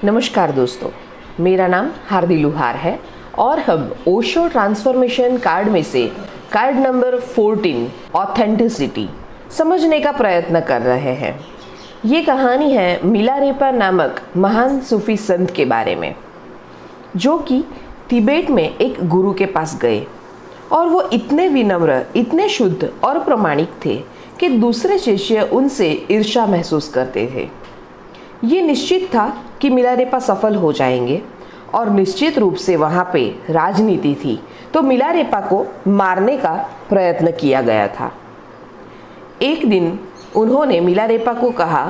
नमस्कार दोस्तों, मेरा नाम हार्दी लुहार है और हम ओशो ट्रांसफॉर्मेशन कार्ड में से कार्ड नंबर 14 ऑथेंटिसिटी समझने का प्रयत्न कर रहे हैं। ये कहानी है मिलारेपा नामक महान सूफी संत के बारे में, जो कि तिब्बत में एक गुरु के पास गए और वो इतने विनम्र, इतने शुद्ध और प्रामाणिक थे कि दूसरे शिष्य उनसे ईर्ष्या महसूस करते थे। ये निश्चित था कि मिलारेपा सफल हो जाएंगे और निश्चित रूप से वहाँ पे राजनीति थी, तो मिलारेपा को मारने का प्रयत्न किया गया था। एक दिन उन्होंने मिलारेपा को कहा,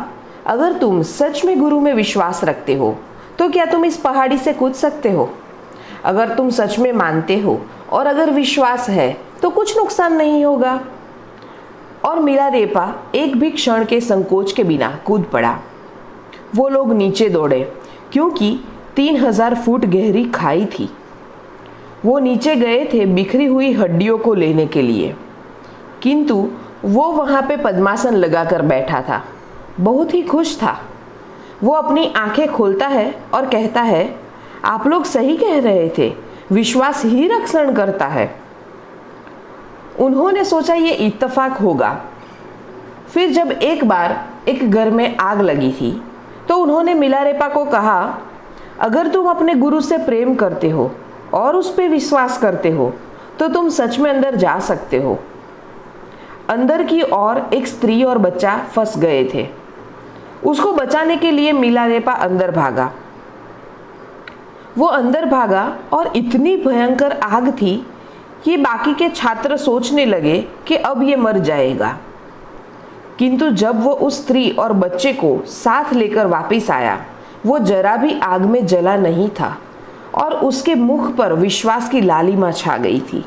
अगर तुम सच में गुरु में विश्वास रखते हो तो क्या तुम इस पहाड़ी से कूद सकते हो? अगर तुम सच में मानते हो और अगर विश्वास है तो कुछ नुकसान नहीं होगा। और मिलारेपा एक भी क्षण के संकोच के बिना कूद पड़ा। वो लोग नीचे दौड़े क्योंकि 3000 फुट गहरी खाई थी। वो नीचे गए थे बिखरी हुई हड्डियों को लेने के लिए, किंतु वो वहाँ पे पद्मासन लगाकर बैठा था, बहुत ही खुश था। वो अपनी आंखें खोलता है और कहता है, आप लोग सही कह रहे थे, विश्वास ही रक्षण करता है। उन्होंने सोचा ये इत्तेफाक होगा। फिर जब एक बार एक घर में आग लगी थी तो उन्होंने मिलारेपा को कहा, अगर तुम अपने गुरु से प्रेम करते हो और उस पर विश्वास करते हो तो तुम सच में अंदर जा सकते हो। अंदर की ओर एक स्त्री और बच्चा फंस गए थे। उसको बचाने के लिए मिलारेपा अंदर भागा। वो अंदर भागा और इतनी भयंकर आग थी कि बाकी के छात्र सोचने लगे कि अब ये मर जाएगा। किंतु जब वो उस स्त्री और बच्चे को साथ लेकर वापस आया, वो जरा भी आग में जला नहीं था और उसके मुख पर विश्वास की लालिमा छा गई थी।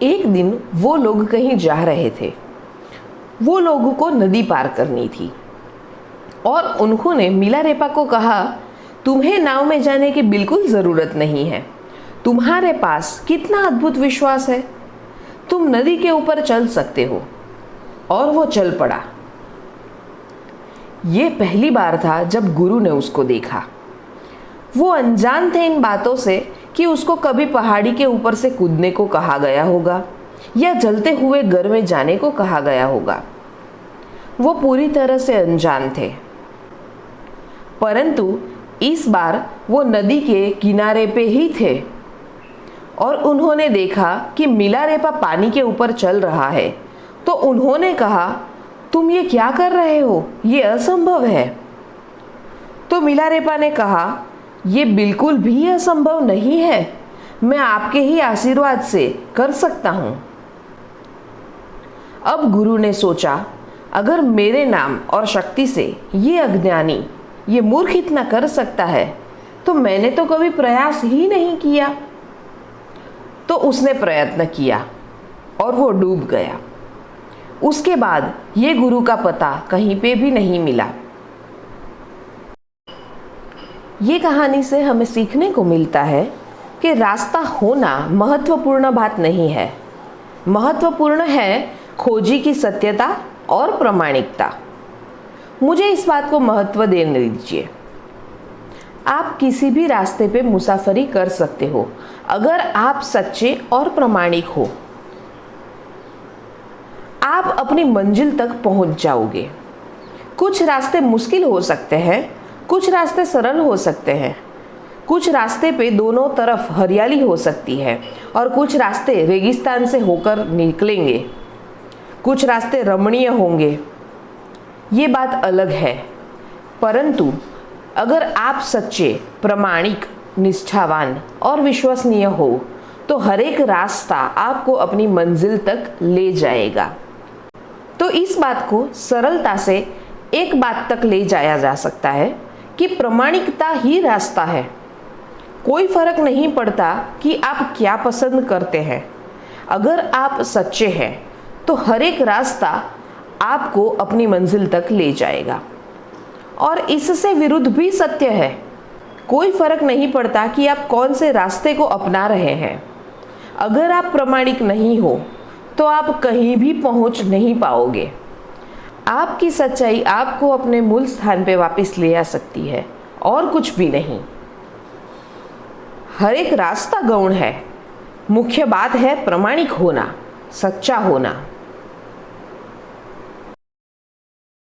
एक दिन वो लोग कहीं जा रहे थे। वो लोगों को नदी पार करनी थी और उन्होंने मिलारेपा को कहा, तुम्हें नाव में जाने की बिल्कुल ज़रूरत नहीं है। तुम्हारे पास कितना अद्भुत विश्वास है, तुम नदी के ऊपर चल सकते हो। और वो चल पड़ा। ये पहली बार था जब गुरु ने उसको देखा। वो अनजान थे इन बातों से कि उसको कभी पहाड़ी के ऊपर से कूदने को कहा गया होगा या जलते हुए घर में जाने को कहा गया होगा। वो पूरी तरह से अनजान थे। परंतु इस बार वो नदी के किनारे पे ही थे और उन्होंने देखा कि मिलारेपा पानी के ऊपर चल रहा है। तो उन्होंने कहा, तुम ये क्या कर रहे हो, ये असंभव है। तो मिलारेपा ने कहा, ये बिल्कुल भी असंभव नहीं है, मैं आपके ही आशीर्वाद से कर सकता हूँ। अब गुरु ने सोचा, अगर मेरे नाम और शक्ति से ये अज्ञानी, ये मूर्ख इतना कर सकता है तो मैंने तो कभी प्रयास ही नहीं किया। तो उसने प्रयत्न किया और वो डूब गया। उसके बाद ये गुरु का पता कहीं पे भी नहीं मिला। ये कहानी से हमें सीखने को मिलता है कि रास्ता होना महत्वपूर्ण बात नहीं है। महत्वपूर्ण है खोजी की सत्यता और प्रामाणिकता। मुझे इस बात को महत्व देने दीजिए। आप किसी भी रास्ते पे मुसाफरी कर सकते हो अगर आप सच्चे और प्रामाणिक हो। आप अपनी मंजिल तक पहुंच जाओगे। कुछ रास्ते मुश्किल हो सकते हैं, कुछ रास्ते सरल हो सकते हैं, कुछ रास्ते पे दोनों तरफ हरियाली हो सकती है और कुछ रास्ते रेगिस्तान से होकर निकलेंगे, कुछ रास्ते रमणीय होंगे। ये बात अलग है। परंतु अगर आप सच्चे, प्रामाणिक, निष्ठावान और विश्वसनीय हो तो हर एक रास्ता आपको अपनी मंजिल तक ले जाएगा। तो इस बात को सरलता से एक बात तक ले जाया जा सकता है कि प्रामाणिकता ही रास्ता है। कोई फर्क नहीं पड़ता कि आप क्या पसंद करते हैं। अगर आप सच्चे हैं तो हर एक रास्ता आपको अपनी मंजिल तक ले जाएगा। और इससे विरुद्ध भी सत्य है। कोई फर्क नहीं पड़ता कि आप कौन से रास्ते को अपना रहे हैं। अगर आप प्रामाणिक नहीं हो तो आप कहीं भी पहुंच नहीं पाओगे। आपकी सच्चाई आपको अपने मूल स्थान पे वापस ले आ सकती है और कुछ भी नहीं। हर एक रास्ता गौण है, मुख्य बात है प्रामाणिक होना, सच्चा होना।